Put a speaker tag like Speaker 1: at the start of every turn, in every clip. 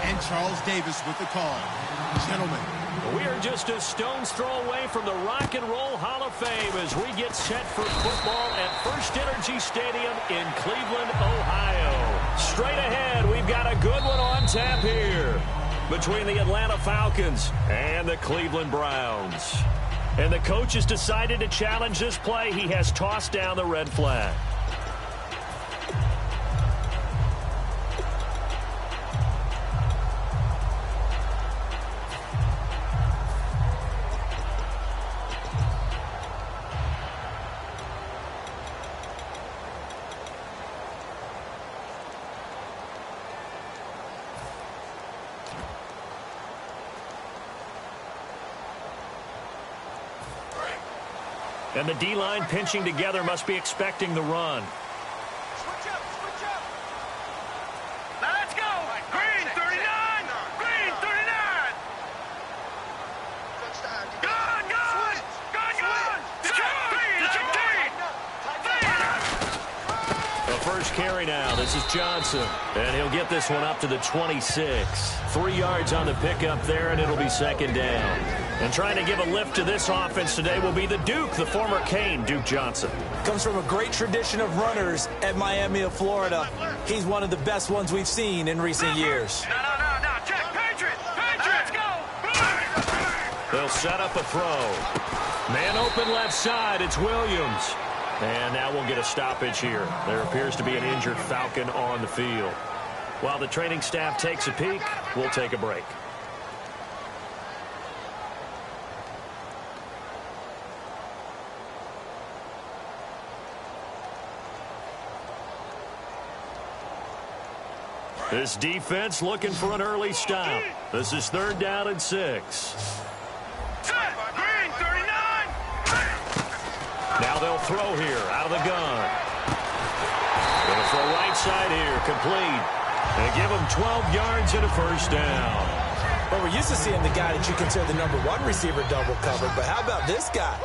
Speaker 1: And Charles Davis with the call. Gentlemen.
Speaker 2: We are just a stone's throw away from the Rock and Roll Hall of Fame as we get set for football at First Energy Stadium in Cleveland, Ohio. Straight ahead, we've got a good one on tap here between the Atlanta Falcons and the Cleveland Browns. And the coach has decided to challenge this play. He has tossed down the red flag. And the D-line pinching together must be expecting the run.
Speaker 3: Switch up, switch up. Now let's go. Green 39. Green 39. Good, good. Good, good. It's your team.
Speaker 2: The first carry now. This is Johnson. And he'll get this one up to the 26. 3 yards on the pickup there, and it'll be second down. And trying to give a lift to this offense today will be the Duke, the former Cane, Duke Johnson.
Speaker 4: Comes from a great tradition of runners at Miami of Florida. He's one of the best ones we've seen in recent years.
Speaker 3: No. Check. Patriots. Patriots, go.
Speaker 2: They'll set up a throw. Man open left side. It's Williams. And now we'll get a stoppage here. There appears to be an injured Falcon on the field. While the training staff takes a peek, we'll take a break. This defense looking for an early stop. This is 3rd down and 6.
Speaker 3: Green 39.
Speaker 2: Now they'll throw here out of the gun. Going to throw right side here, complete. And give him 12 yards and a first down.
Speaker 4: Well, we're used to seeing the guy that you consider the #1 receiver double covered, but how about this guy?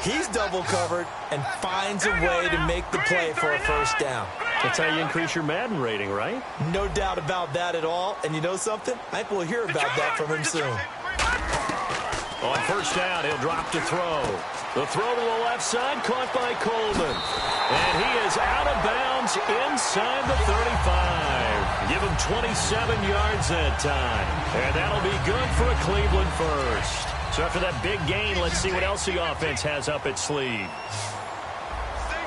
Speaker 4: He's double covered and finds a way to make the play for a first down.
Speaker 2: That's how you increase your Madden rating, right?
Speaker 4: No doubt about that at all. And you know something? I think we'll hear about that from him soon.
Speaker 2: On first down, he'll drop to throw. The throw to the left side, caught by Coleman. And he is out of bounds inside the 35. Give him 27 yards that time. And that'll be good for a Cleveland first. So after that big gain, let's see what else the offense has up its sleeve.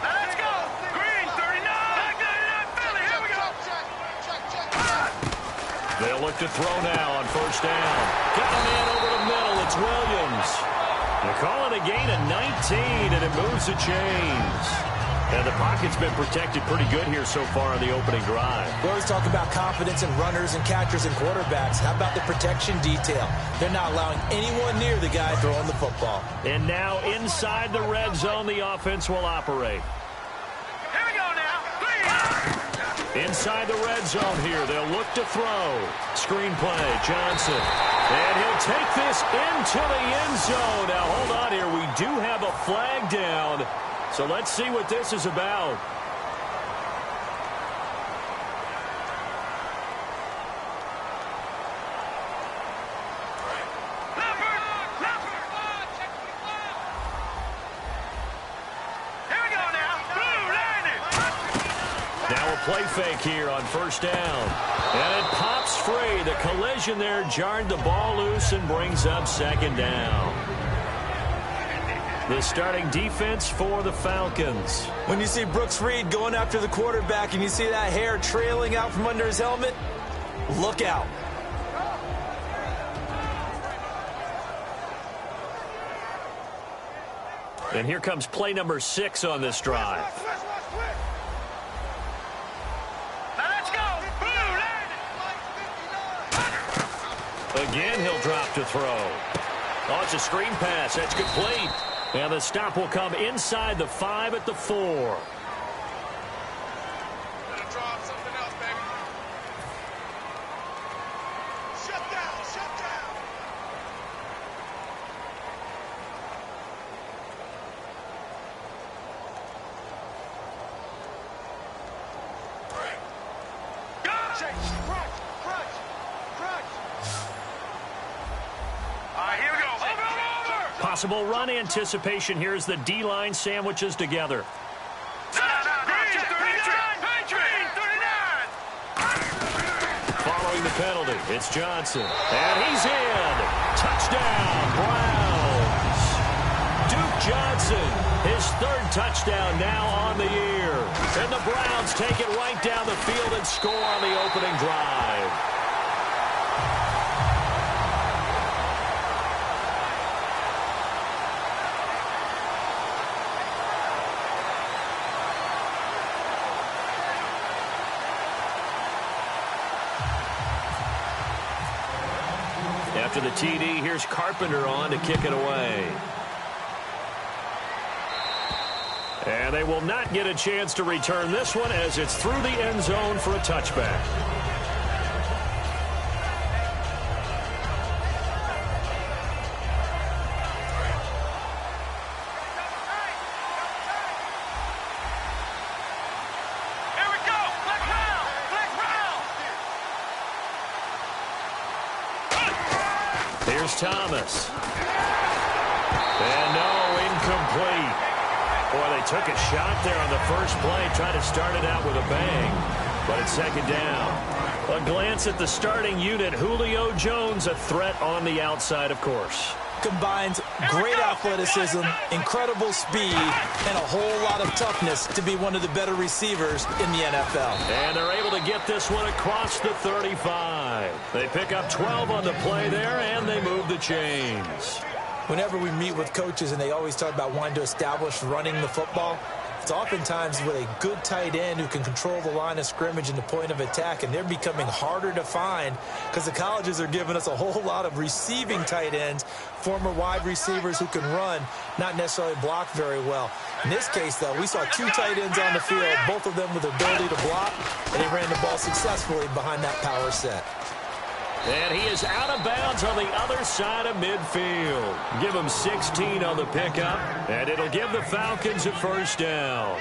Speaker 3: Let's go. Green 39. 39 Philly. Here we go.
Speaker 2: They'll look to throw now on first down. Got a man over the middle. It's Williams. They're calling a gain of 19, and it moves the chains. And the pocket's been protected pretty good here so far on the opening drive.
Speaker 4: We always talk about confidence in runners and catchers and quarterbacks. How about the protection detail? They're not allowing anyone near the guy throwing the football.
Speaker 2: And now inside the red zone, the offense will operate.
Speaker 3: Here we go now.
Speaker 2: Inside the red zone here, they'll look to throw. Screen play, Johnson. And he'll take this into the end zone. Now, hold on here. We do have a flag down. So let's see what this is about. Now a play fake here on first down. And it pops free. The collision there jarred the ball loose and brings up second down. The starting defense for the Falcons.
Speaker 4: When you see Brooks Reed going after the quarterback and you see that hair trailing out from under his helmet, look out.
Speaker 2: And here comes play number 6 on this drive. Again, he'll drop to throw. Oh, it's a screen pass. That's complete. And the stop will come inside the 5 at the 4. Possible run anticipation here as the D-line sandwiches together. Following the penalty, it's Johnson. And he's in. Touchdown, Browns. Duke Johnson, his third touchdown now on the year. And the Browns take it right down the field and score on the opening drive. After the TD, here's Carpenter on to kick it away. And they will not get a chance to return this one as it's through the end zone for a touchback. Here's Thomas. And no, incomplete. Boy, they took a shot there on the first play, tried to start it out with a bang, but it's second down. A glance at the starting unit, Julio Jones, a threat on the outside, of course.
Speaker 4: Combines great athleticism, incredible speed, and a whole lot of toughness to be one of the better receivers in the NFL.
Speaker 2: And they're able to get this one across the 35. They pick up 12 on the play there, and they move the chains.
Speaker 4: Whenever we meet with coaches and they always talk about wanting to establish running the football, it's oftentimes with a good tight end who can control the line of scrimmage and the point of attack, and they're becoming harder to find because the colleges are giving us a whole lot of receiving tight ends, former wide receivers who can run, not necessarily block very well. In this case, though, we saw two tight ends on the field, both of them with the ability to block, and they ran the ball successfully behind that power set.
Speaker 2: And he is out of bounds on the other side of midfield. Give him 16 on the pickup, and it'll give the Falcons a first down.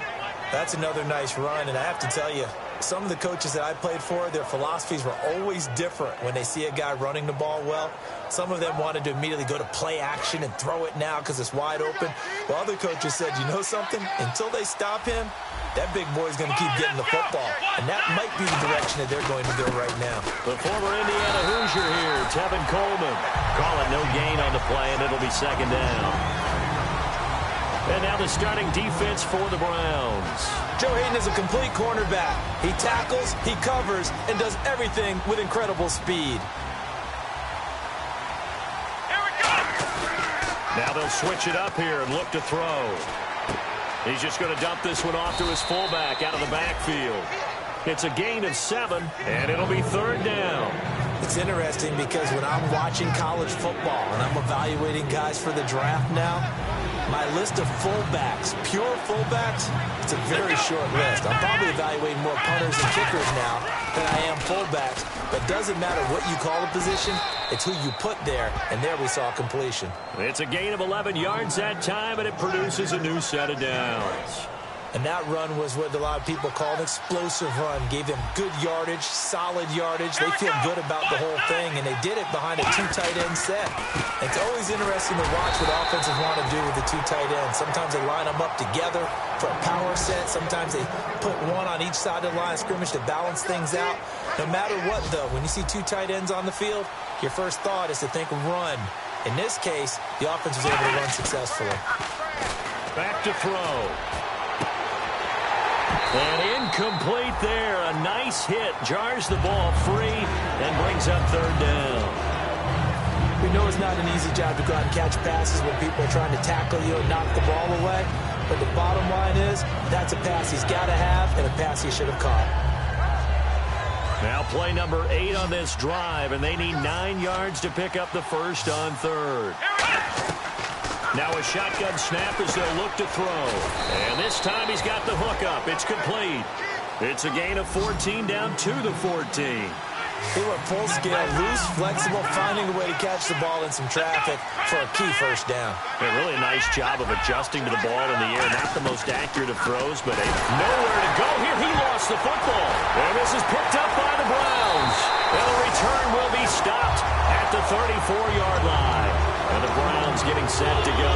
Speaker 4: That's another nice run, and I have to tell you, some of the coaches that I played for, their philosophies were always different when they see a guy running the ball well. Some of them wanted to immediately go to play action and throw it now because it's wide open. While other coaches said, you know something? Until they stop him, that big boy's going to keep getting the football. And that might be the direction that they're going to go right now.
Speaker 2: The former Indiana Hoosier here, Tevin Coleman. Call it no gain on the play, and it'll be second down. And now the starting defense for the Browns.
Speaker 4: Joe Hayden is a complete cornerback. He tackles, he covers, and does everything with incredible speed.
Speaker 3: Here we go!
Speaker 2: Now they'll switch it up here and look to throw. He's just going to dump this one off to his fullback out of the backfield. It's a gain of 7, and it'll be third down.
Speaker 4: It's interesting because when I'm watching college football and I'm evaluating guys for the draft now, my list of fullbacks, pure fullbacks, it's a very short list. I'm probably evaluating more punters and kickers now than I am fullbacks. But it doesn't matter what you call a position, it's who you put there, and there we saw completion.
Speaker 2: It's a gain of 11 yards that time, and it produces a new set of downs.
Speaker 4: And that run was what a lot of people call an explosive run. Gave them good yardage, solid yardage. They feel good about the whole thing, and they did it behind a two tight end set. It's always interesting to watch what offenses want to do with the two tight ends. Sometimes they line them up together for a power set. Sometimes they put one on each side of the line of scrimmage to balance things out. No matter what, though, when you see two tight ends on the field, your first thought is to think run. In this case, the offense was able to run successfully.
Speaker 2: Back to throw. And incomplete there. A nice hit. Jars the ball free and brings up third down.
Speaker 4: We know it's not an easy job to go out and catch passes when people are trying to tackle you and knock the ball away. But the bottom line is that's a pass he's got to have and a pass he should have caught.
Speaker 2: Now play number 8 on this drive, and they need 9 yards to pick up the first on third. Now a shotgun snap as they'll look to throw. And this time he's got the hook up. It's complete. It's a gain of 14 down to the 14.
Speaker 4: They were full scale, loose, flexible, finding a way to catch the ball in some traffic for a key first down.
Speaker 2: A really nice job of adjusting to the ball in the air. Not the most accurate of throws, but nowhere to go here. He lost the football. And this is picked up by the Browns. And the return will be stopped at the 34-yard line. And the Browns offense getting set to go.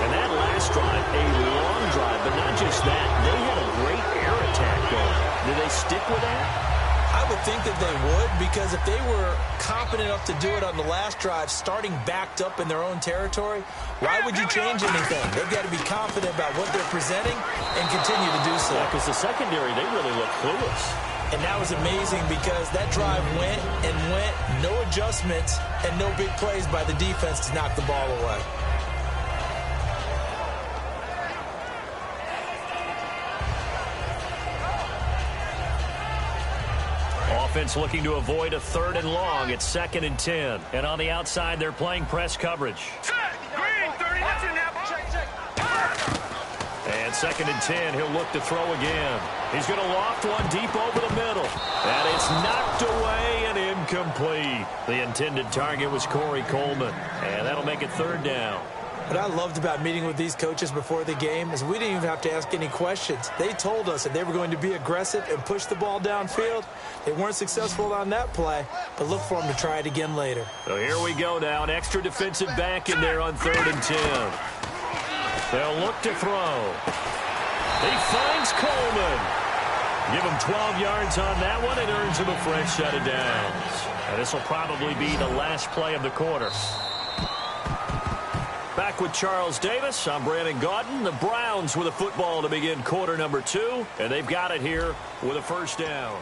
Speaker 2: And that last drive, a long drive, but not just that. They had a great air attack going. Do they stick with that?
Speaker 4: I would think that they would, because if they were competent enough to do it on the last drive, starting backed up in their own territory, why would you change anything? They've got to be confident about what they're presenting and continue to do so.
Speaker 2: Because the secondary, they really look clueless.
Speaker 4: And that was amazing because that drive went and went, no adjustments, and no big plays by the defense to knock the ball away.
Speaker 2: Offense looking to avoid a 3rd and long. It's 2nd and 10. And on the outside, they're playing press coverage.
Speaker 3: Green, 30 now.
Speaker 2: And 2nd and 10, he'll look to throw again. He's going to loft one deep over the middle. And it's knocked away and incomplete. The intended target was Corey Coleman. And that'll make it 3rd down.
Speaker 4: What I loved about meeting with these coaches before the game is we didn't even have to ask any questions. They told us that they were going to be aggressive and push the ball downfield. They weren't successful on that play, but look for them to try it again later.
Speaker 2: So here we go now. An extra defensive back in there on 3rd and 10. They'll look to throw. He finds Coleman. Give him 12 yards on that one. It earns him a fresh set of downs. And this will probably be the last play of the quarter. Back with Charles Davis, I'm Brandon Gaudin. The Browns with a football to begin quarter number 2, and they've got it here with a 1st down.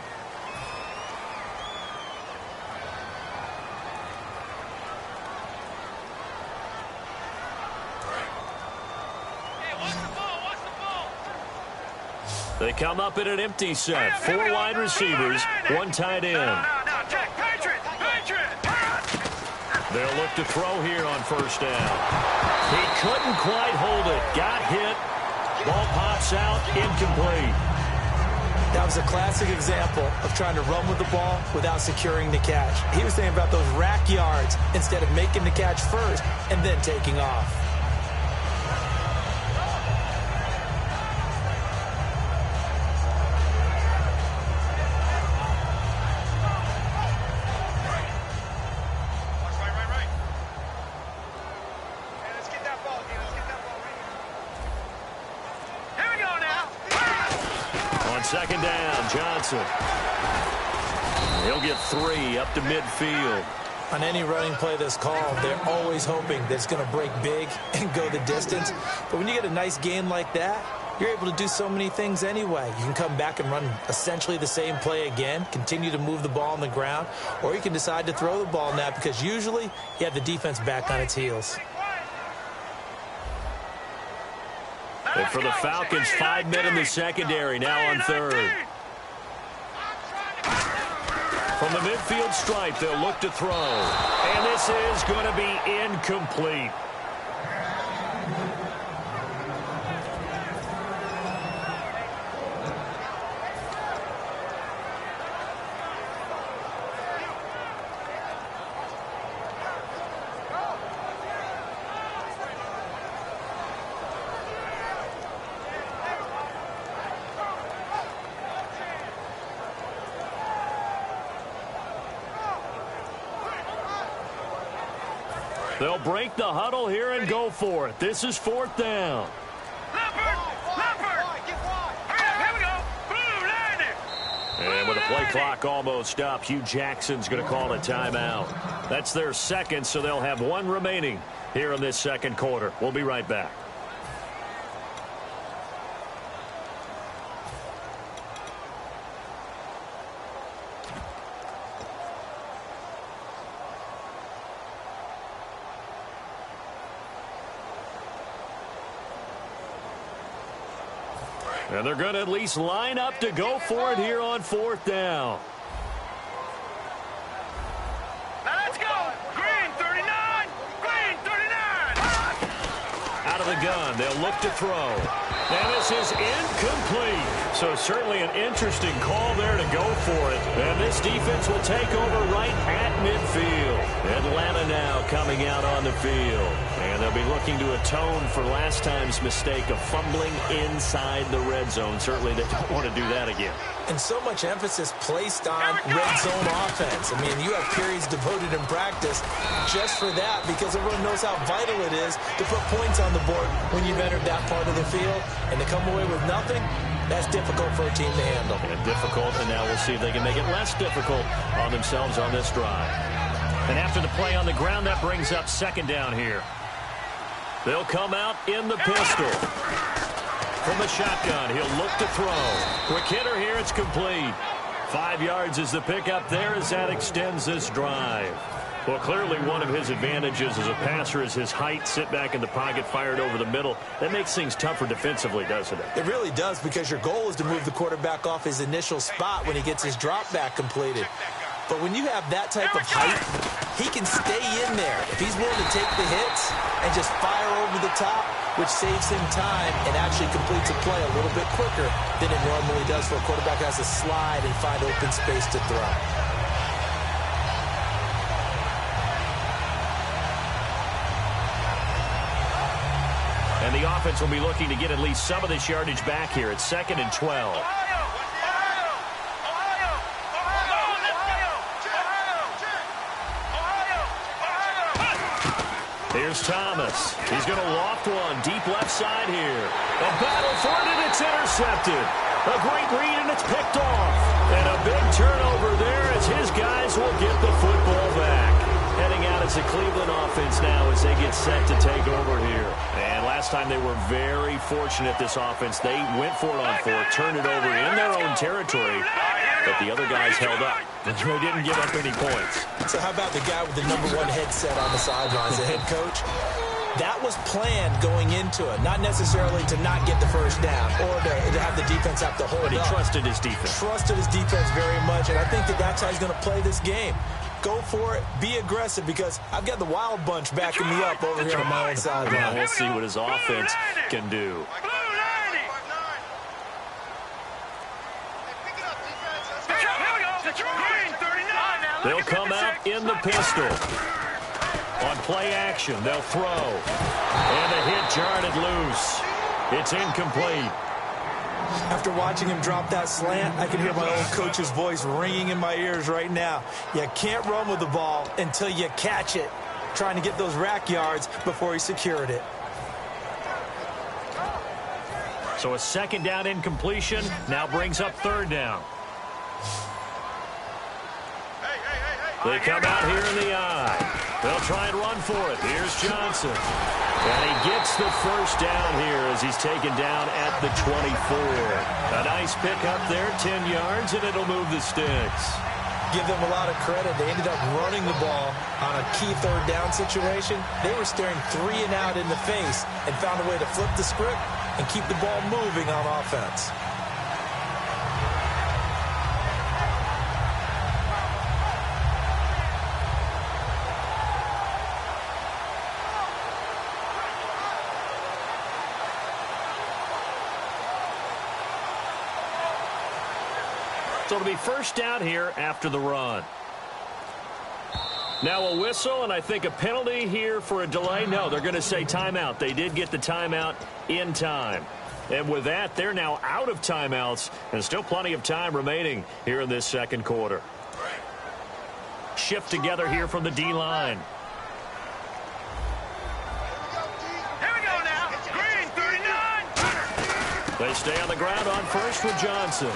Speaker 2: They come up in an empty set. 4 wide receivers, 1 tight end. They'll look to throw here on 1st down. He couldn't quite hold it. Got hit. Ball pops out. Incomplete.
Speaker 4: That was a classic example of trying to run with the ball without securing the catch. He was thinking about those rack yards instead of making the catch first and then taking off.
Speaker 2: Second down, Johnson. He'll get 3 up to midfield.
Speaker 4: On any running play that's called, they're always hoping that it's going to break big and go the distance. But when you get a nice game like that, you're able to do so many things anyway. You can come back and run essentially the same play again, continue to move the ball on the ground, or you can decide to throw the ball now because usually you have the defense back on its heels.
Speaker 2: And for the Falcons, 5 men in the secondary, now on 3rd. From the midfield stripe, they'll look to throw. And this is going to be incomplete. They'll break the huddle here and go for it. This is 4th down. And with the play clock almost up, Hugh Jackson's going to call a timeout. That's their 2nd, so they'll have 1 remaining here in this 2nd quarter. We'll be right back. And they're going to at least line up to go for it here on 4th down.
Speaker 3: Now let's go. Green 39. Green 39.
Speaker 2: Out of the gun, they'll look to throw. And this is incomplete. So certainly an interesting call there to go for it. And this defense will take over right at midfield. Atlanta now coming out on the field. And they'll be looking to atone for last time's mistake of fumbling inside the red zone. Certainly they don't want to do that again.
Speaker 4: And so much emphasis placed on red zone offense. I mean, you have periods devoted in practice just for that because everyone knows how vital it is to put points on the board when you've entered that part of the field. And to come away with nothing, that's difficult for a team to handle.
Speaker 2: And difficult, and now we'll see if they can make it less difficult on themselves on this drive. And after the play on the ground, that brings up second down here. They'll come out in the pistol. From the shotgun, he'll look to throw. Quick hitter here, it's complete. 5 yards is the pickup there as that extends this drive. Well, clearly one of his advantages as a passer is his height. Sit back in the pocket, fired over the middle. That makes things tougher defensively, doesn't it?
Speaker 4: It really does, because your goal is to move the quarterback off his initial spot when he gets his drop back completed. But when you have that type of height, he can stay in there if he's willing to take the hits and just fire over the top, which saves him time and actually completes a play a little bit quicker than it normally does for a quarterback who has to slide and find open space to throw.
Speaker 2: And the offense will be looking to get at least some of this yardage back here. It's 2nd and 12. Here's Thomas. He's going to loft one deep left side here. A battle for it, and it's intercepted. A great read, and it's picked off. And a big turnover there as his guys will get the football back. Heading out as the Cleveland offense now as they get set to take over here. And last time they were very fortunate, this offense. They went for it on fourth, turned it over in their own territory, but the other guys held up. They didn't give up any points.
Speaker 4: So how about the guy with the #1 headset on the sidelines, the head coach? That was planned going into it, not necessarily to not get the first down or to have the defense have to hold
Speaker 2: But he
Speaker 4: up.
Speaker 2: trusted his defense.
Speaker 4: Trusted his defense very much, and I think that's how he's going to play this game. Go for it, be aggressive, because I've got the wild bunch backing me up over here on my own sideline.
Speaker 2: Now we'll see what his offense can do. They'll come out in the pistol. On play action, they'll throw. And the hit jarred it loose. It's incomplete.
Speaker 4: After watching him drop that slant, I can hear my old coach's voice ringing in my ears right now. You can't run with the ball until you catch it. Trying to get those rack yards before he secured it.
Speaker 2: So a 2nd down incompletion now brings up 3rd down. They come out here in the eye. They'll try and run for it. Here's Johnson. And he gets the first down here as he's taken down at the 24. A nice pick up there, 10 yards, and it'll move the sticks.
Speaker 4: Give them a lot of credit. They ended up running the ball on a key 3rd down situation. They were staring 3 and out in the face and found a way to flip the script and keep the ball moving on offense.
Speaker 2: So it'll be first down here after the run. Now a whistle, and I think a penalty here for a delay. No, they're going to say timeout. They did get the timeout in time. And with that, they're now out of timeouts, and still plenty of time remaining here in this 2nd quarter. Shift together here from the D-line.
Speaker 3: Here we go now. Green, 39.
Speaker 2: They stay on the ground on first with Johnson.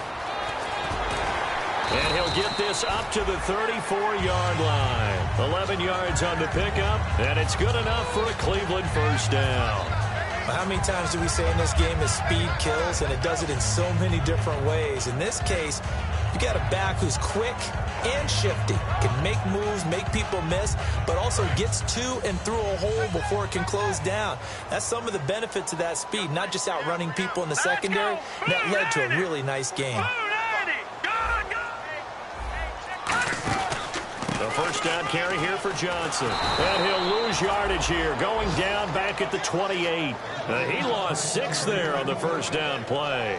Speaker 2: And he'll get this up to the 34-yard line. 11 yards on the pickup, and it's good enough for a Cleveland first down.
Speaker 4: How many times do we say in this game that speed kills, and it does it in so many different ways? In this case, you got a back who's quick and shifty, can make moves, make people miss, but also gets to and through a hole before it can close down. That's some of the benefits of that speed, not just outrunning people in the secondary. That led to a really nice game.
Speaker 2: The first down carry here for Johnson. And he'll lose yardage here, going down back at the 28. He lost 6 there on the first down play.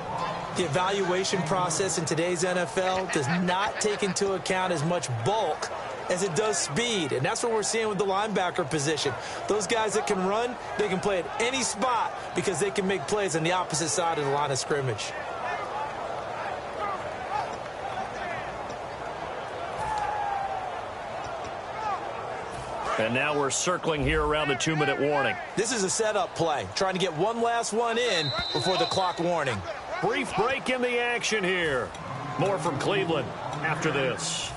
Speaker 4: The evaluation process in today's NFL does not take into account as much bulk as it does speed, and that's what we're seeing with the linebacker position. Those guys that can run, they can play at any spot because they can make plays on the opposite side of the line of scrimmage.
Speaker 2: And now we're circling here around the 2-minute warning.
Speaker 4: This is a setup play, trying to get one last one in before the clock warning.
Speaker 2: Brief break in the action here. More from Cleveland after this.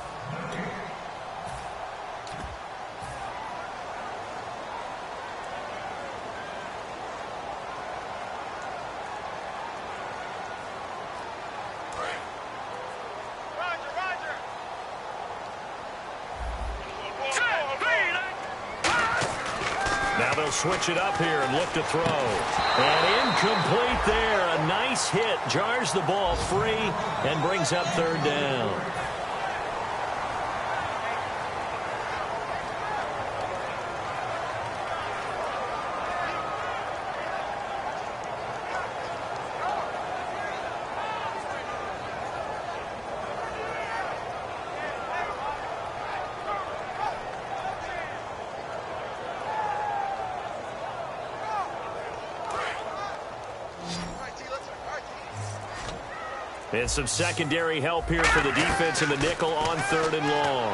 Speaker 2: Now they'll switch it up here and look to throw. And incomplete there. A nice hit. Jars the ball free and brings up third down. And some secondary help here for the defense in the nickel on third and long.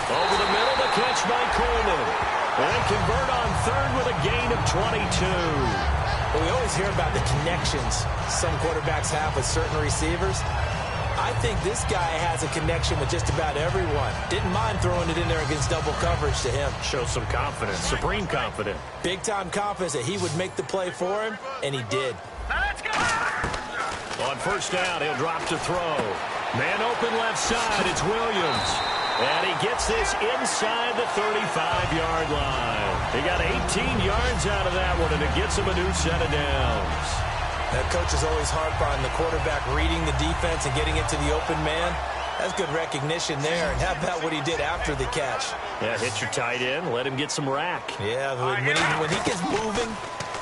Speaker 2: Over the middle, the catch by Coleman. And convert on third with a gain of 22.
Speaker 4: Well, we always hear about the connections some quarterbacks have with certain receivers. I think this guy has a connection with just about everyone. Didn't mind throwing it in there against double coverage to him.
Speaker 2: Shows some confidence, supreme confidence.
Speaker 4: Big-time confidence that he would make the play for him, and he did.
Speaker 3: Let's go!
Speaker 2: On first down, he'll drop to throw. Man open left side, it's Williams. And he gets this inside the 35-yard line. He got 18 yards out of that one, and it gets him a new set of downs.
Speaker 4: That coach is always hard on the quarterback reading the defense and getting it to the open man. That's good recognition there. And how about what he did after the catch?
Speaker 2: Yeah, hit your tight end, let him get some rack.
Speaker 4: Yeah, when he gets moving,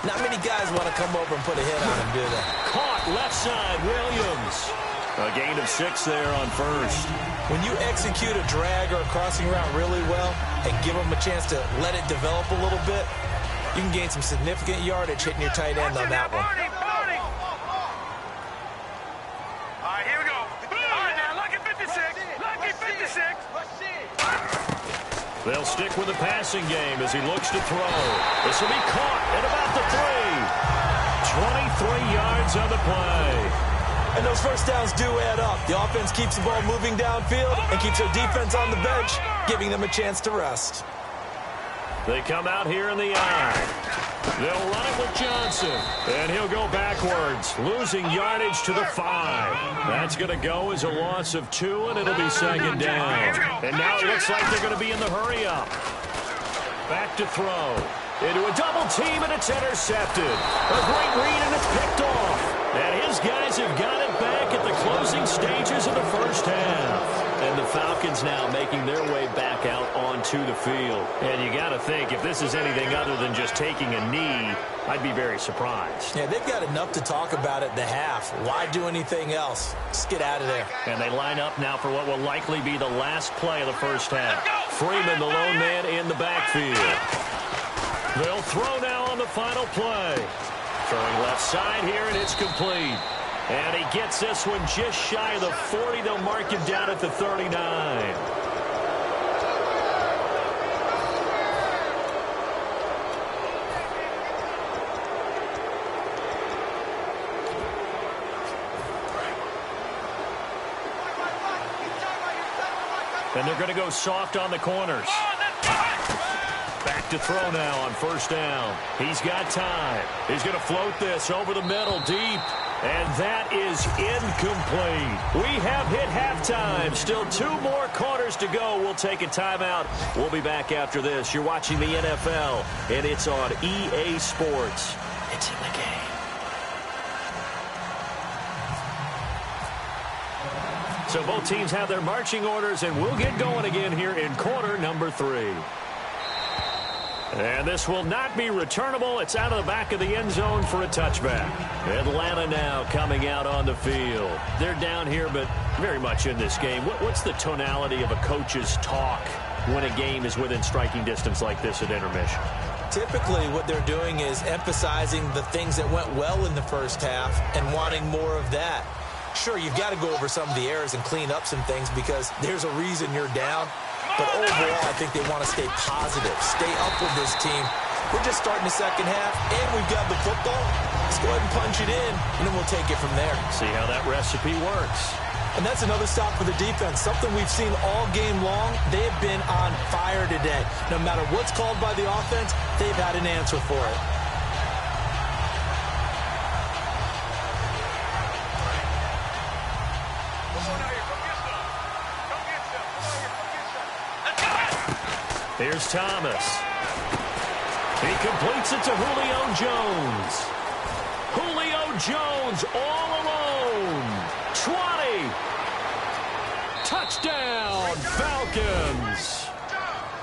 Speaker 4: not many guys want to come over and put a hit on him, do they?
Speaker 2: Caught left side, Williams. A gain of 6 there on first.
Speaker 4: When you execute a drag or a crossing route really well and give them a chance to let it develop a little bit, you can gain some significant yardage hitting your tight end on that one.
Speaker 3: All right, here we go. All right, now, lucky 56. Lucky 56.
Speaker 2: They'll stick with the passing game as he looks to throw. This will be caught at about the 3. 23 yards on the play.
Speaker 4: And those first downs do add up. The offense keeps the ball moving downfield and keeps their defense on the bench, giving them a chance to rest.
Speaker 2: They come out here in the eye. They'll run it with Johnson. And he'll go backwards, losing yardage to the 5. That's going to go as a loss of 2, and it'll be second down. And now it looks like they're going to be in the hurry-up. Back to throw. Into a double team, and it's intercepted. A great read, and it's picked off. And his guys have got it back at the closing stages of the first half. And the Falcons now making their way back out onto the field. And you got to think, if this is anything other than just taking a knee, I'd be very surprised.
Speaker 4: Yeah, they've got enough to talk about at the half. Why do anything else? Just get out of there.
Speaker 2: And they line up now for what will likely be the last play of the first half. Freeman, the lone man in the backfield. They'll throw now on the final play. Throwing left side here, and it's complete. And he gets this one just shy of the 40. They'll mark him down at the 39. And they're going to go soft on the corners. Back to throw now on first down. He's got time. He's going to float this over the middle deep. And that is incomplete. We have hit halftime. Still 2 more quarters to go. We'll take a timeout. We'll be back after this. You're watching the NFL, and it's on EA Sports. It's in the game. So both teams have their marching orders, and we'll get going again here in quarter number 3. And this will not be returnable. It's out of the back of the end zone for a touchback. Atlanta now coming out on the field. They're down here, but very much in this game. What's the tonality of a coach's talk when a game is within striking distance like this at intermission?
Speaker 4: Typically, what they're doing is emphasizing the things that went well in the first half and wanting more of that. Sure, you've got to go over some of the errors and clean up some things because there's a reason you're down. But overall, I think they want to stay positive, stay up with this team. We're just starting the second half, and we've got the football. Let's go ahead and punch it in, and then we'll take it from there.
Speaker 2: See how that recipe works.
Speaker 4: And that's another stop for the defense, something we've seen all game long. They have been on fire today. No matter what's called by the offense, they've had an answer for it.
Speaker 2: Here's Thomas. He completes it to Julio Jones. Julio Jones all alone. 20. Touchdown, Falcons.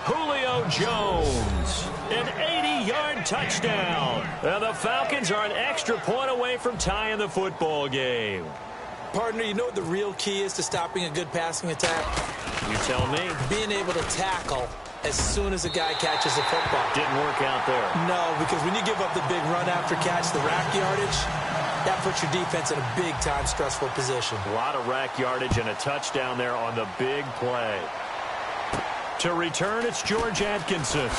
Speaker 2: Julio Jones, an 80-yard touchdown. And the Falcons are an extra point away from tying the football game.
Speaker 4: Partner, you know what the real key is to stopping a good passing attack?
Speaker 2: You tell me.
Speaker 4: Being able to tackle as soon as a guy catches the football.
Speaker 2: Didn't work out there.
Speaker 4: No, because when you give up the big run after catch, the rack yardage, that puts your defense in a big-time stressful position.
Speaker 2: A lot of rack yardage and a touchdown there on the big play. To return, it's George Atkinson.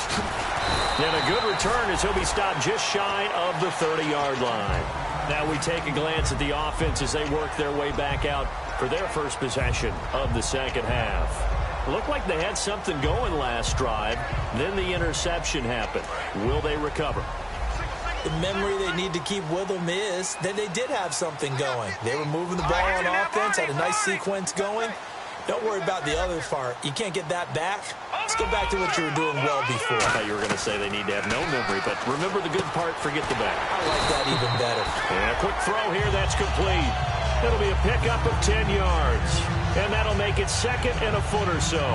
Speaker 2: And a good return as he'll be stopped just shy of the 30-yard line. Now we take a glance at the offense as they work their way back out for their first possession of the second half. Looked like they had something going last drive. Then the interception happened. Will they recover?
Speaker 4: The memory they need to keep with them is that they did have something going. They were moving the ball on offense, had a nice sequence going. Don't worry about the other part. You can't get that back. Let's go back to what you were doing well before.
Speaker 2: I thought you were going to say they need to have no memory, but remember the good part, forget the bad.
Speaker 4: I like that even better.
Speaker 2: And a quick throw here, that's complete. It'll be a pickup of 10 yards. And that'll make it second and a foot or so.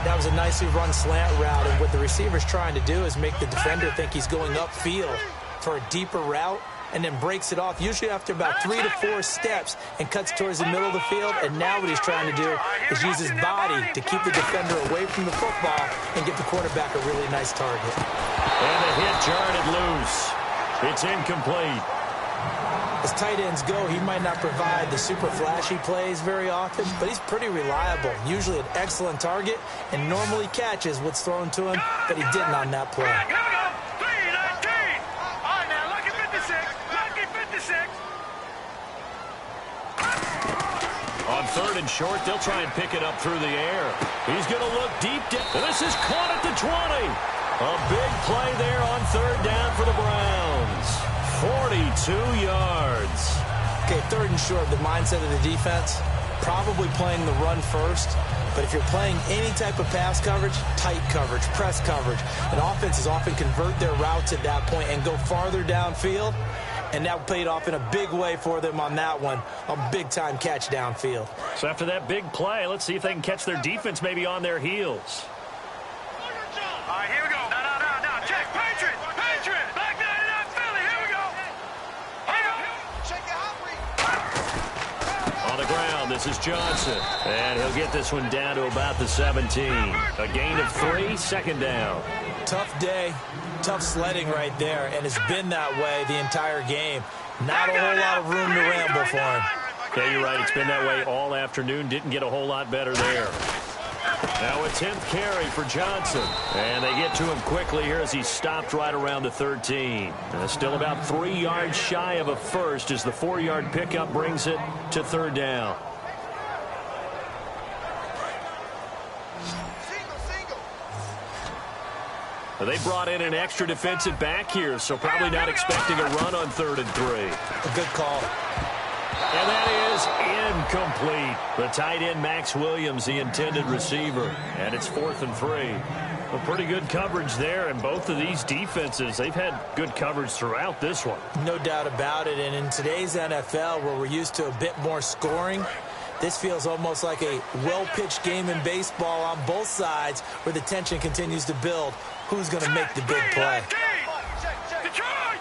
Speaker 4: That was a nicely run slant route, and what the receiver's trying to do is make the defender think he's going upfield for a deeper route, and then breaks it off, usually after about 3 to 4 steps, and cuts towards the middle of the field. And now what he's trying to do is use his body to keep the defender away from the football and give the quarterback a really nice target.
Speaker 2: And a hit jarred it loose. It's incomplete.
Speaker 4: As tight ends go, he might not provide the super flashy plays very often, but he's pretty reliable, usually an excellent target, and normally catches what's thrown to him, but he didn't on that play.
Speaker 3: Here we go. 3-19. All right, now, lucky 56. Lucky 56.
Speaker 2: On third and short, they'll try and pick it up through the air. He's going to look deep. This is caught at the 20. A big play there on third down for the Browns. 42 yards.
Speaker 4: Okay, third and short, the mindset of the defense, probably playing the run first. But if you're playing any type of pass coverage, tight coverage, press coverage, and offenses often convert their routes at that point and go farther downfield. And that paid off in a big way for them on that one. A big-time catch downfield.
Speaker 2: So after that big play, let's see if they can catch their defense maybe on their heels.
Speaker 3: All right, here we go. No. Check. Patriot. Back 99 Philly. Here we go. Check it out.
Speaker 2: On the ground, this is Johnson. And he'll get this one down to about the 17. A gain of 3, second down.
Speaker 4: Tough day, tough sledding right there, and it's been that way the entire game. Not a whole lot of room to ramble for him.
Speaker 2: Yeah, you're right. It's been that way all afternoon. Didn't get a whole lot better there. Now a 10th carry for Johnson. And they get to him quickly here as he stopped right around the 13. Still about 3 yards shy of a first as the 4-yard pickup brings it to third down. They brought in an extra defensive back here, so probably not expecting a run on 3rd and 3.
Speaker 4: A good call.
Speaker 2: And that is incomplete. The tight end, Max Williams, the intended receiver. And it's 4th and 3. Well, pretty good coverage there, and both of these defenses, they've had good coverage throughout this one.
Speaker 4: No doubt about it, and in today's NFL, where we're used to a bit more scoring, this feels almost like a well-pitched game in baseball on both sides where the tension continues to build. Who's going to make the big play?
Speaker 3: Detroit!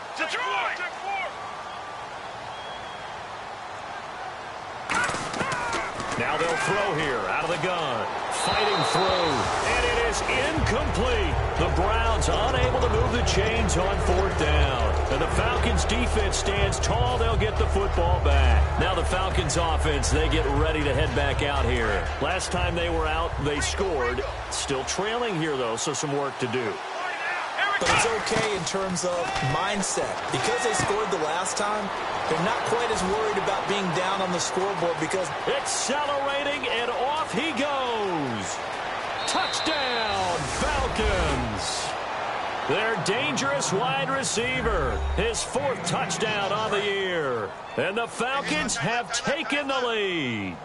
Speaker 2: Now they'll throw here out of the gun. Fighting through. And it this incomplete. The Browns unable to move the chains on 4th down. And the Falcons defense stands tall. They'll get the football back. Now the Falcons offense, they get ready to head back out here. Last time they were out, they scored. Still trailing here, though, so some work to do.
Speaker 4: But it's okay in terms of mindset. Because they scored the last time, they're not quite as worried about being down on the scoreboard because
Speaker 2: accelerating, and off he goes. Touchdown, Falcons. Their dangerous wide receiver, his 4th touchdown on the year. And the Falcons have taken the lead.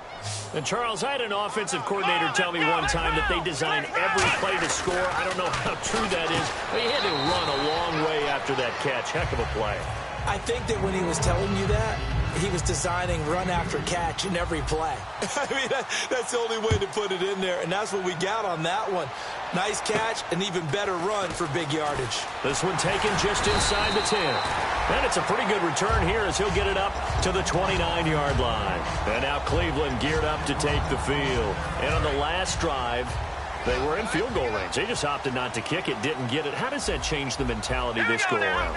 Speaker 2: And, Charles, I had an offensive coordinator tell me one time that they design every play to score. I don't know how true that is, but he had to run a long way after that catch. Heck of a play.
Speaker 4: I think that when he was telling you that, he was designing run after catch in every play. I mean, that's the only way to put it in there, and that's what we got on that one. Nice catch, an even better run for big yardage.
Speaker 2: This one taken just inside the 10. And it's a pretty good return here as he'll get it up to the 29-yard line. And now Cleveland geared up to take the field. And on the last drive, they were in field goal range. They just opted not to kick it, didn't get it. How does that change the mentality this go-around?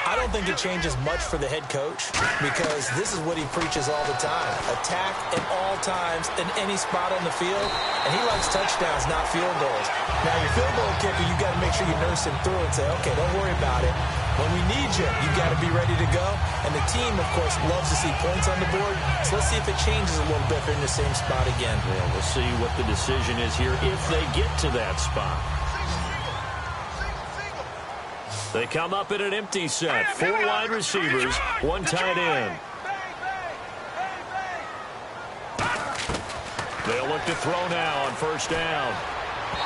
Speaker 4: I don't think it changes much for the head coach because this is what he preaches all the time. Attack at all times in any spot on the field, and he likes touchdowns, not field goals. Now, your field goal kicker, you got to make sure you nurse him through and say, okay, don't worry about it. When we need you, you got to be ready to go. And the team, of course, loves to see points on the board. So let's see if it changes a little bit if they're in the same spot again.
Speaker 2: Yeah, we'll see what the decision is here if they get to that spot. They come up in an empty set. 4 wide receivers, 1 tight end. They'll look to throw now on 1st down.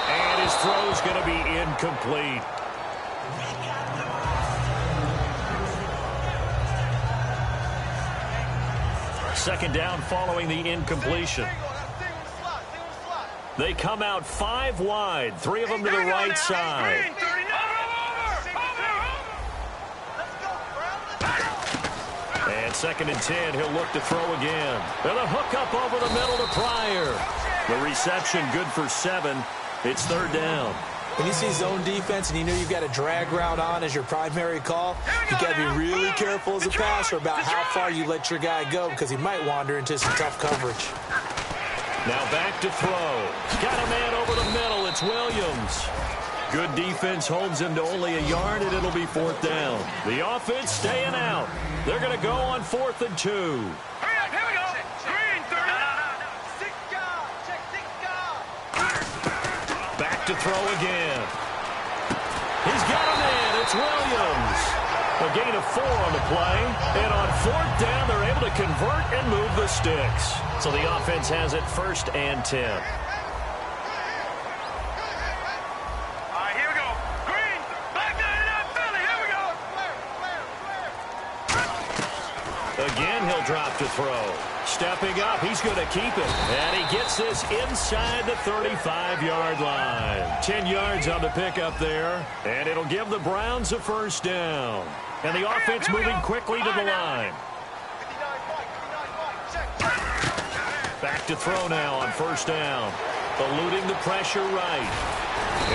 Speaker 2: And his throw's going to be incomplete. Second down following the incompletion. They come out 5 wide, 3 of them to the right side. And 2nd and 10, he'll look to throw again. And a hook up over the middle to Pryor. The reception good for 7. It's 3rd down.
Speaker 4: When you see zone defense and you know you've got a drag route on as your primary call, you got to be really careful as a passer about how far you let your guy go because he might wander into some tough coverage.
Speaker 2: Now back to throw. Got a man over the middle. It's Williams. Good defense holds him to only a yard, and it'll be 4th down. The offense staying out. They're going to go on 4th and 2.
Speaker 3: Here we go. Green, 30.
Speaker 2: Back to throw again. He's got a man. It's Williams. A gain of 4 on the play. And on 4th down, they're able to convert and move the sticks. So the offense has it 1st and 10.
Speaker 3: All right, here we go. Green, back 99, Philly. Here we go.
Speaker 2: Again, he'll drop to throw. Stepping up, he's going to keep it. And he gets this inside the 35-yard line. 10 yards on the pickup there. And it'll give the Browns a 1st down. And the offense moving quickly to the line. Back to throw now on 1st down. Eluding the pressure right.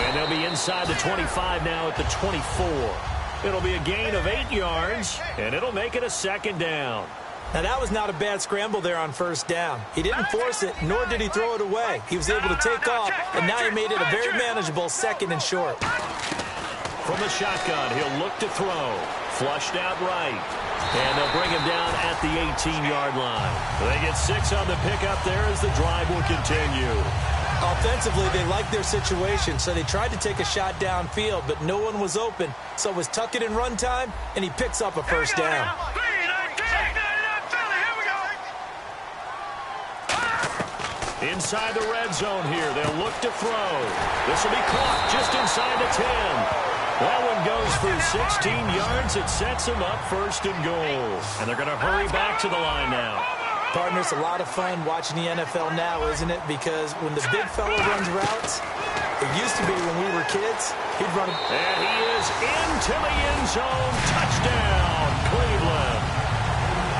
Speaker 2: And they'll be inside the 25 now at the 24. It'll be a gain of 8 yards, and it'll make it a 2nd down.
Speaker 4: Now, that was not a bad scramble there on 1st down. He didn't force it, nor did he throw it away. He was able to take off, and now he made it a very manageable 2nd and short.
Speaker 2: From the shotgun, he'll look to throw. Flushed out right. And they'll bring him down at the 18-yard line. They get 6 on the pickup there as the drive will continue.
Speaker 4: Offensively, they liked their situation, so they tried to take a shot downfield, but no one was open. So it was tuck it in run time, and he picks up a 1st down.
Speaker 2: Inside the red zone here, they'll look to throw. This will be caught just inside the 10. That one goes for 16 yards. It sets him up 1st and goal. And they're going to hurry back to the line now.
Speaker 4: Partner, it's a lot of fun watching the NFL now, isn't it? Because when the big fella runs routes, it used to be when we were kids, he'd run.
Speaker 2: And he is into the end zone. Touchdown, Cleveland.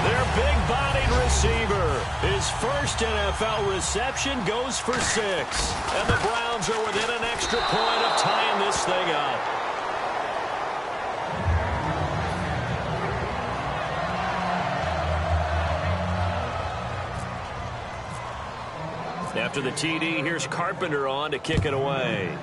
Speaker 2: Their big-bodied receiver. His first NFL reception goes for 6. And the Browns are within an extra point of tying this thing up. After the TD, here's Carpenter on to kick it away.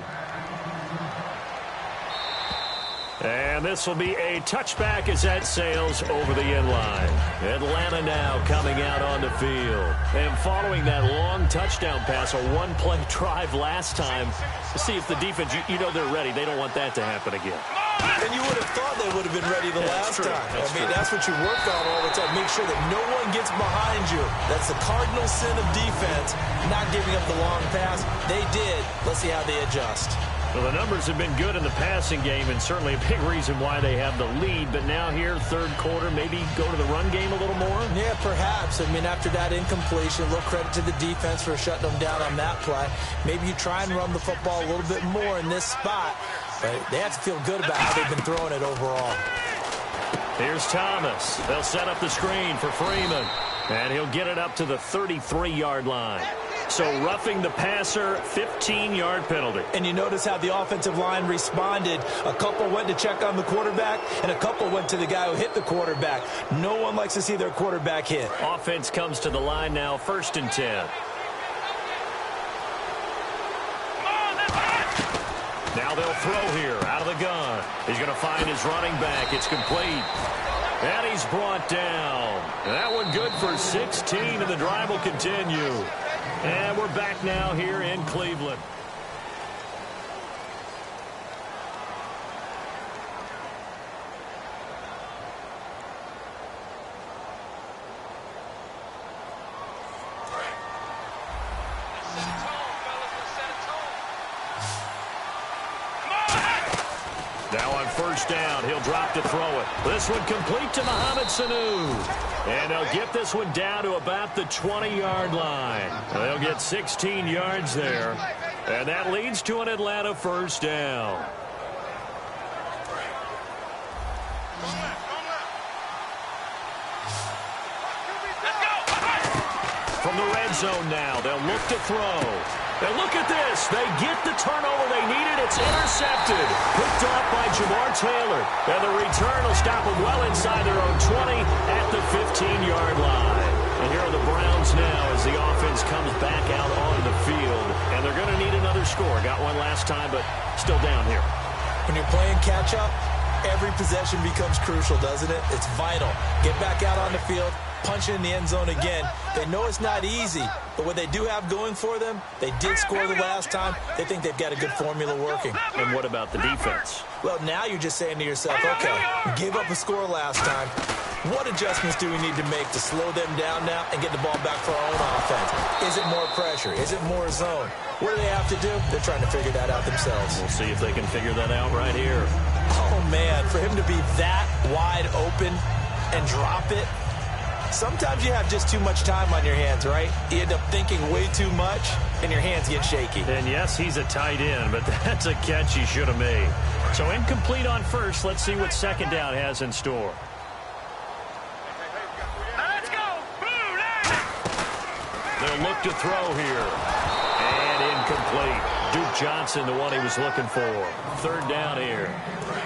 Speaker 2: And this will be a touchback as that sails over the end line. Atlanta now coming out on the field. And following that long touchdown pass, a one-play drive last time, to see if the defense, you know they're ready. They don't want that to happen again.
Speaker 4: And you would have thought they would have been ready the last time. That's what you work on all the time. Make sure that no one gets behind you. That's the cardinal sin of defense, not giving up the long pass. They did. Let's see how they adjust.
Speaker 2: Well, the numbers have been good in the passing game, and certainly a big reason why they have the lead. But now here, third quarter, maybe go to the run game a little more?
Speaker 4: Yeah, perhaps. After that incompletion, a little credit to the defense for shutting them down on that play. Maybe you try and run the football a little bit more in this spot. But they have to feel good about how they've been throwing it overall.
Speaker 2: Here's Thomas. They'll set up the screen for Freeman. And he'll get it up to the 33-yard line. So roughing the passer, 15-yard penalty.
Speaker 4: And you notice how the offensive line responded. A couple went to check on the quarterback, and a couple went to the guy who hit the quarterback. No one likes to see their quarterback hit.
Speaker 2: Offense comes to the line now, 1st and 10. Now they'll throw here out of the gun. He's going to find his running back. It's complete. And he's brought down. That one good for 16, and the drive will continue. And we're back now here in Cleveland. Now on 1st down, he'll drop to throw it. This one complete to Mohamed Sanu. And they'll get this one down to about the 20-yard line. They'll get 16 yards there. And that leads to an Atlanta 1st down. From the red zone now, they'll look to throw. And look at this. They get the turnover they needed. It's intercepted. Picked off by Jamar Taylor. And the return will stop them well inside their own 20 at the 15-yard line. And here are the Browns now as the offense comes back out on the field. And they're going to need another score. Got one last time, but still down here.
Speaker 4: When you're playing catch-up, every possession becomes crucial, doesn't it? It's vital. Get back out on the field, punch it in the end zone again. They know it's not easy, but what they do have going for them, they did score the last time. They think they've got a good formula working.
Speaker 2: And what about the defense?
Speaker 4: Well, now you're just saying to yourself, okay, we gave up a score last time. What adjustments do we need to make to slow them down now and get the ball back for our own offense? Is it more pressure? Is it more zone? What do they have to do? They're trying to figure that out themselves.
Speaker 2: We'll see if they can figure that out right here.
Speaker 4: Oh, man, for him to be that wide open and drop it, sometimes you have just too much time on your hands, right? You end up thinking way too much, and your hands get shaky.
Speaker 2: And yes, he's a tight end, but that's a catch he should have made. So incomplete on 1st. Let's see what 2nd down has in store.
Speaker 3: Let's go.
Speaker 2: They'll look to throw here. And incomplete. Duke Johnson, the one he was looking for. 3rd down here.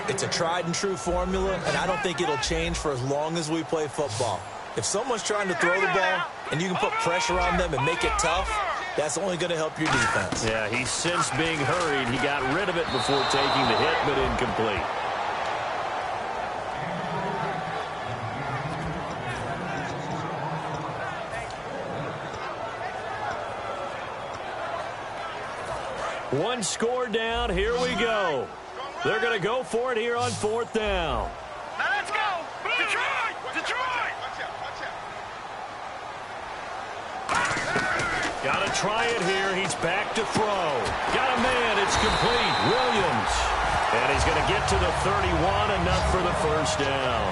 Speaker 4: It's a tried-and-true formula, and I don't think it'll change for as long as we play football. If someone's trying to throw the ball and you can put pressure on them and make it tough, that's only going to help your defense.
Speaker 2: Yeah, he's since being hurried. He got rid of it before taking the hit, but incomplete. One score down. Here we go. They're going to go for it here on 4th down.
Speaker 3: Now let's go. Detroit. Detroit.
Speaker 2: Got to try it here. He's back to throw. Got a man. It's complete. Williams. And he's going to get to the 31, enough for the 1st down.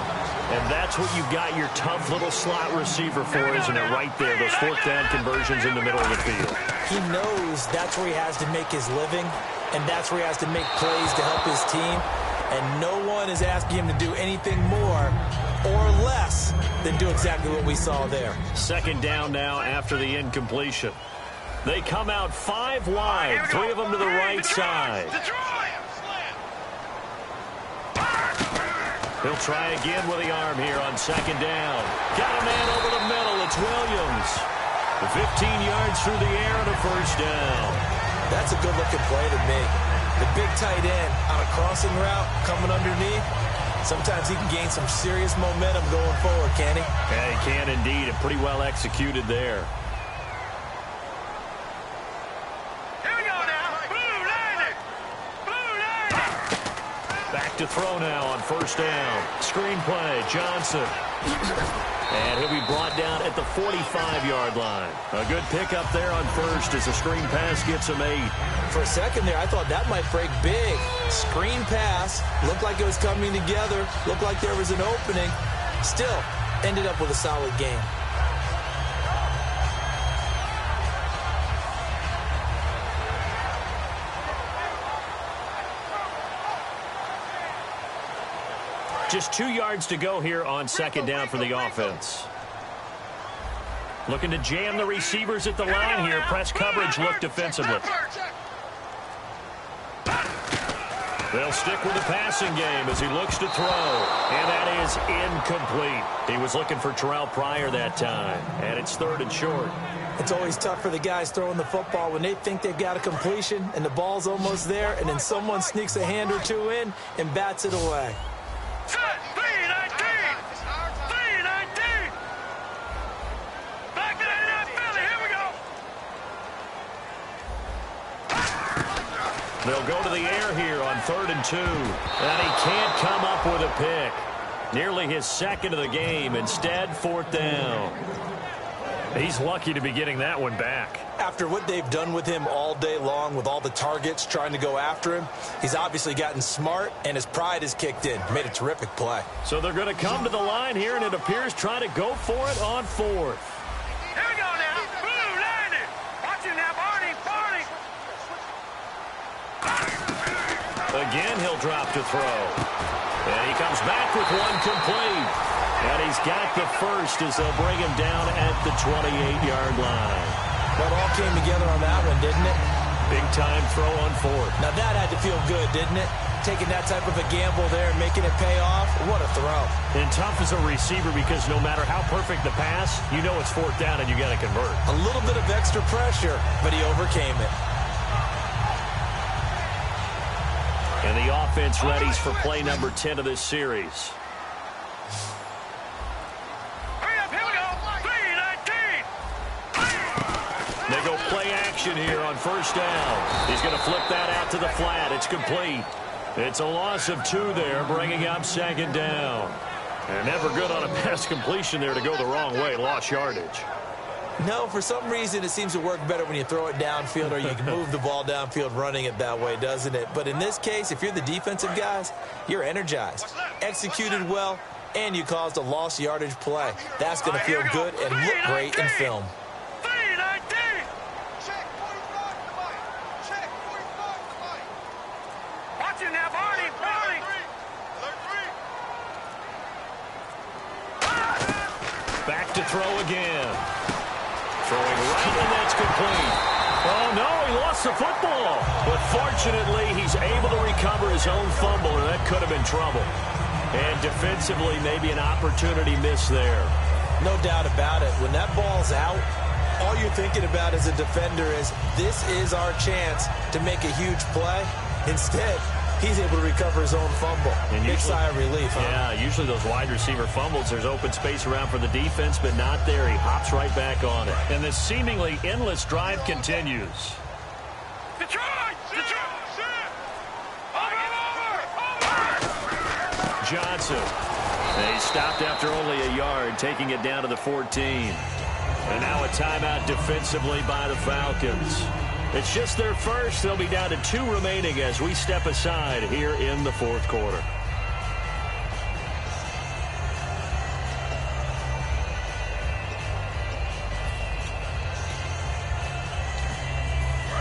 Speaker 2: And that's what you've got your tough little slot receiver for, isn't it? Right there, those 4th down conversions in the middle of the field.
Speaker 4: He knows that's where he has to make his living, and that's where he has to make plays to help his team. and no one is asking him to do anything more or less than do exactly what we saw there.
Speaker 2: Second down now after the incompletion. They come out 5 wide, 3 of them to the right side. He'll try again with the arm here on second down. Got a man over the middle. It's Williams. 15 yards through the air and a first down.
Speaker 4: That's a good-looking play to me. The big tight end on a crossing route coming underneath. Sometimes he can gain some serious momentum going forward, can he?
Speaker 2: Yeah, he can indeed, and pretty well executed there. To throw now on first down. Screen play, Johnson. And he'll be brought down at the 45-yard line. A good pickup there on first as the screen pass gets him 8.
Speaker 4: For a second there, I thought that might break big. Screen pass. Looked like it was coming together. Looked like there was an opening. Still, ended up with a solid game.
Speaker 2: Just 2 yards to go here on second down for the offense. Looking to jam the receivers at the line here. Press coverage look defensively. They'll stick with the passing game as he looks to throw. And that is incomplete. He was looking for Terrell Pryor that time. And it's 3rd and short.
Speaker 4: It's always tough for the guys throwing the football when they think they've got a completion and the ball's almost there, and then someone sneaks a hand or two in and bats it away.
Speaker 2: They'll go to the air here on 3rd and 2. And he can't come up with a pick. Nearly his second of the game. Instead, 4th down. He's lucky to be getting that one back.
Speaker 4: After what they've done with him all day long with all the targets trying to go after him, he's obviously gotten smart and his pride has kicked in. Made a terrific play.
Speaker 2: So they're going to come to the line here, and it appears try to go for it on 4th.
Speaker 3: Here we go now. Blue landed. Watch him now, Barney. Barney.
Speaker 2: Again, he'll drop to throw. And he comes back with one complete. And he's got the first as they'll bring him down at the 28-yard line.
Speaker 4: Well, it all came together on that one, didn't it?
Speaker 2: Big-time throw on 4th.
Speaker 4: Now, that had to feel good, didn't it? Taking that type of a gamble there and making it pay off. What a throw.
Speaker 2: And tough as a receiver because no matter how perfect the pass, you know it's 4th down and you got to convert.
Speaker 4: A little bit of extra pressure, but he overcame it.
Speaker 2: And the offense readies for play number 10 of this series. They go play action here on first down. He's going to flip that out to the flat. It's complete. It's a loss of 2 there, bringing up second down. And never good on a pass completion there to go the wrong way. Lost yardage.
Speaker 4: No, for some reason it seems to work better when you throw it downfield or you can move the ball downfield running it that way, doesn't it? But in this case, if you're the defensive guys, you're energized, executed well, and you caused a lost yardage play. That's going to feel good and look great in film.
Speaker 2: Back to throw again. Throwing right, and that's complete. Oh, no, he lost the football. But fortunately, he's able to recover his own fumble, and that could have been trouble. And defensively, maybe an opportunity miss there.
Speaker 4: No doubt about it. When that ball's out, all you're thinking about as a defender is, this is our chance to make a huge play. Instead, he's able to recover his own fumble. And big sigh of relief, huh?
Speaker 2: Yeah, usually those wide receiver fumbles, there's open space around for the defense, but not there. He hops right back on it. And this seemingly endless drive continues.
Speaker 3: Detroit! Detroit!
Speaker 2: Johnson. And he stopped after only a yard, taking it down to the 14. And now a timeout defensively by the Falcons. It's just their first. They'll be down to 2 remaining as we step aside here in the 4th quarter.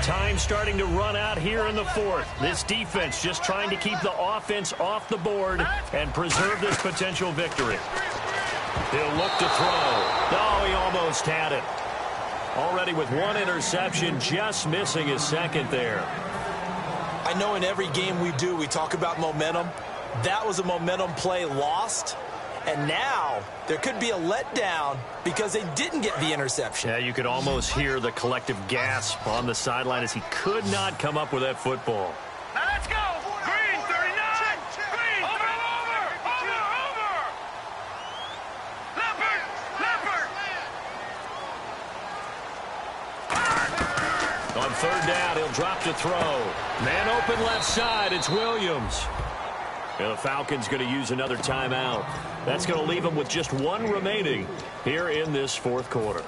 Speaker 2: Time time starting to run out here in the fourth. This defense just trying to keep the offense off the board and preserve this potential victory. He'll look to throw. Oh, he almost had it. Already with one interception, just missing his second there.
Speaker 4: I know in every game we do, we talk about momentum. That was a momentum play lost. And now there could be a letdown because they didn't get the interception.
Speaker 2: Yeah, you could almost hear the collective gasp on the sideline as he could not come up with that football.
Speaker 3: Now let's go. Green, 39. Green, over. Leopard.
Speaker 2: On third down, he'll drop to throw. Man open left side, it's Williams. And the Falcons going to use another timeout. That's going to leave them with just one remaining here in this fourth quarter.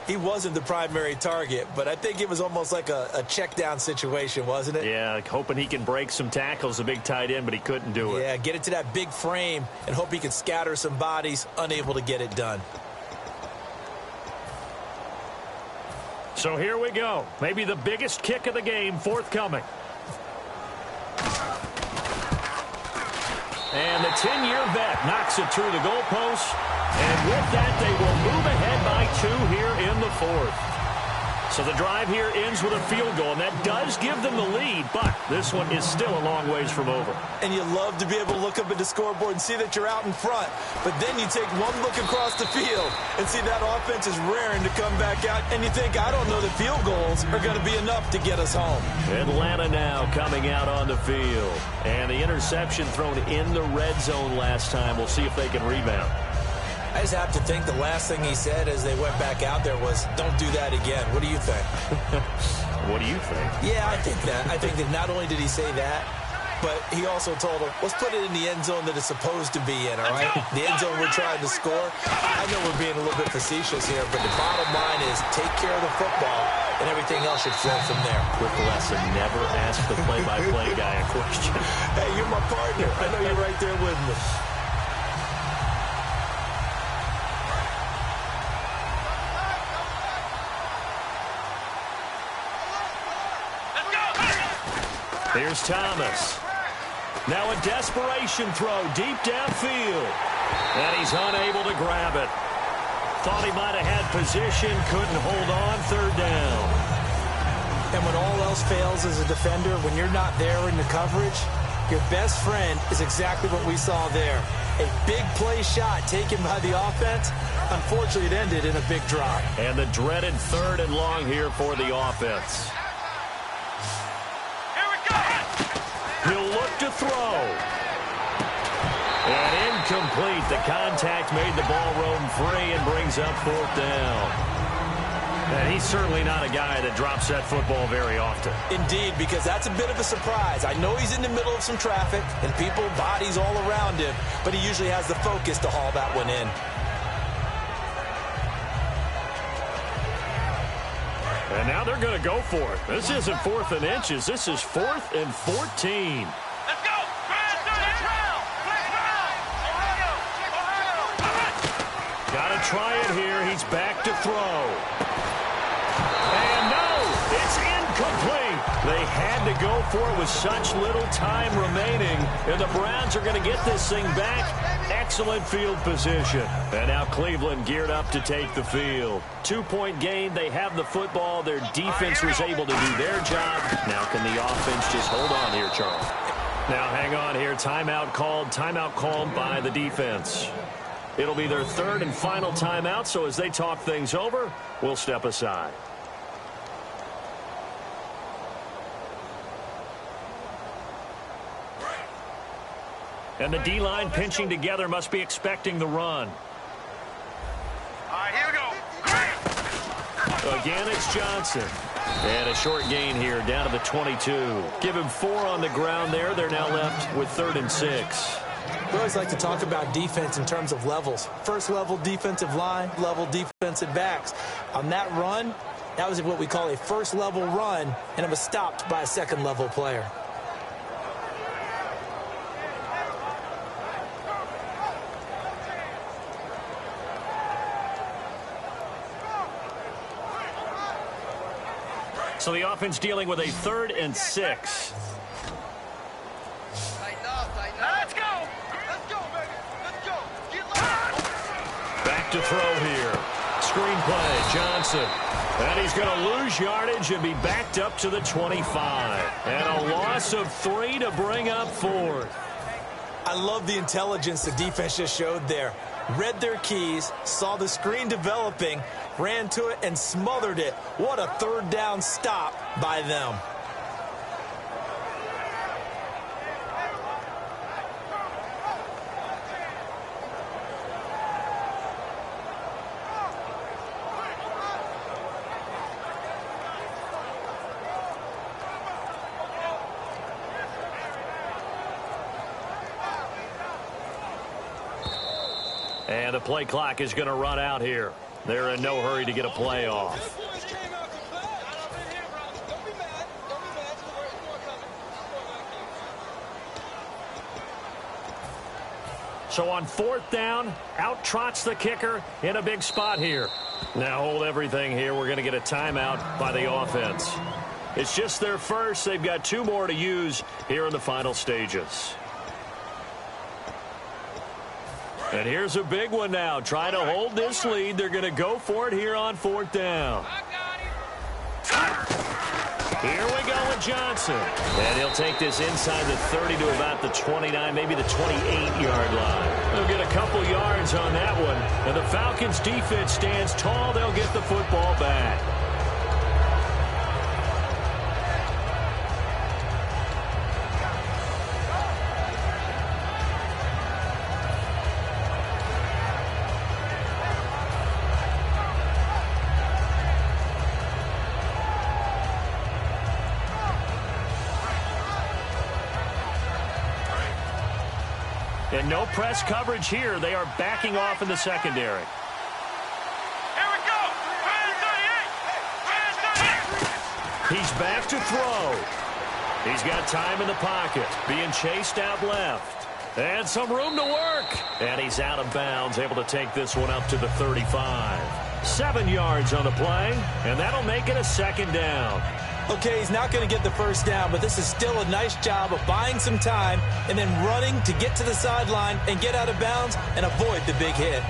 Speaker 4: He wasn't the primary target, but I think it was almost like a check down situation, wasn't it?
Speaker 2: Yeah, like hoping he can break some tackles, a big tight end, but he couldn't do it.
Speaker 4: Yeah, get it to that big frame and hope he can scatter some bodies, unable to get it done.
Speaker 2: So here we go. Maybe the biggest kick of the game forthcoming. And the 10-year vet knocks it through the goalpost. And with that, they will move ahead by 2 here in the fourth. So the drive here ends with a field goal, and that does give them the lead, but this one is still a long ways from over.
Speaker 4: And you love to be able to look up at the scoreboard and see that you're out in front, but then you take one look across the field and see that offense is raring to come back out, and you think, I don't know that field goals are going to be enough to get us home.
Speaker 2: Atlanta now coming out on the field, and the interception thrown in the red zone last time. We'll see if they can rebound.
Speaker 4: I just have to think the last thing he said as they went back out there was, don't do that again. What do you think?
Speaker 2: What do you think?
Speaker 4: Yeah, I think that. I think that not only did he say that, but he also told them, let's put it in the end zone that it's supposed to be in, all right? The end zone we're trying to score. I know we're being a little bit facetious here, but the bottom line is take care of the football, and everything else should flow from there.
Speaker 2: Quick lesson, never ask the play-by-play guy a question.
Speaker 4: Hey, you're my partner. I know you're right there with me.
Speaker 2: Here's Thomas. Now a desperation throw deep downfield. And he's unable to grab it. Thought he might have had position, couldn't hold on, third down.
Speaker 4: And when all else fails as a defender, when you're not there in the coverage, your best friend is exactly what we saw there. A big play shot taken by the offense. Unfortunately, it ended in a big drop.
Speaker 2: And the dreaded third and long here for the offense. He'll look to throw. And incomplete. The contact made the ball roam free and brings up fourth down. And he's certainly not a guy that drops that football very often.
Speaker 4: Indeed, because that's a bit of a surprise. I know he's in the middle of some traffic and people, bodies all around him, but he usually has the focus to haul that one in.
Speaker 2: And now they're going to go for it. This isn't 4th and inches. This is 4th and 14.
Speaker 3: Let's go.
Speaker 2: Got to try it here. He's back to throw. And no, it's incomplete. They had to go for it with such little time remaining. And the Browns are going to get this thing back. Excellent field position. And now Cleveland geared up to take the field. 2-point game. They have the football. Their defense was able to do their job. Now can the offense just hold on here, Charles? Now hang on here. Timeout called by the defense. It'll be their third and final timeout, so as they talk things over, we'll step aside. And the D-line pinching together must be expecting the run.
Speaker 3: All right, here we go.
Speaker 2: Again, it's Johnson. And a short gain here down to the 22. Give him 4 on the ground there. They're now left with 3rd and 6.
Speaker 4: We always like to talk about defense in terms of levels. First level defensive line, level defensive backs. On that run, that was what we call a first level run, and it was stopped by a second level player.
Speaker 2: So the offense dealing with a 3rd and 6.
Speaker 3: Let's go. Let's go, baby. Let's go. Get low.
Speaker 2: Back to throw here. Screen play, Johnson. And he's going to lose yardage and be backed up to the 25. And a loss of 3 to bring up 4th.
Speaker 4: I love the intelligence the defense just showed there. Read their keys, saw the screen developing, ran to it, and smothered it. What a 3rd down stop by them.
Speaker 2: And the play clock is going to run out here. They're in no hurry to get a play off. So on 4th down, out trots the kicker in a big spot here. Now hold everything here. We're going to get a timeout by the offense. It's just their first. They've got 2 more to use here in the final stages. And here's a big one now. Trying to hold this lead. They're going to go for it here on 4th down. Here we go with Johnson. And he'll take this inside the 30 to about the 29, maybe the 28-yard line. They'll get a couple yards on that one. And the Falcons' defense stands tall. They'll get the football back. And no press coverage here. They are backing off in the secondary.
Speaker 3: Here we go. Red 38.
Speaker 2: He's back to throw. He's got time in the pocket. Being chased out left. And some room to work. And he's out of bounds, able to take this one up to the 35. 7 yards on the play. And that'll make it a 2nd down.
Speaker 4: Okay, he's not going to get the 1st down, but this is still a nice job of buying some time and then running to get to the sideline and get out of bounds and avoid the big hit.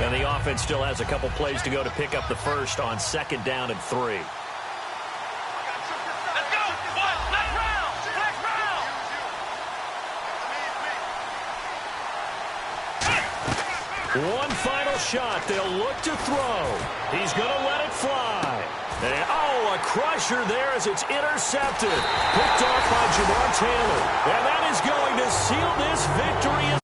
Speaker 2: And the offense still has a couple plays to go to pick up the first on 2nd down and 3.
Speaker 3: Let's go. Left round. Left round.
Speaker 2: One final shot. They'll look to throw. He's going to let it fly. And, oh, a crusher there as it's intercepted. Picked off by Jamar Taylor. And that is going to seal this victory.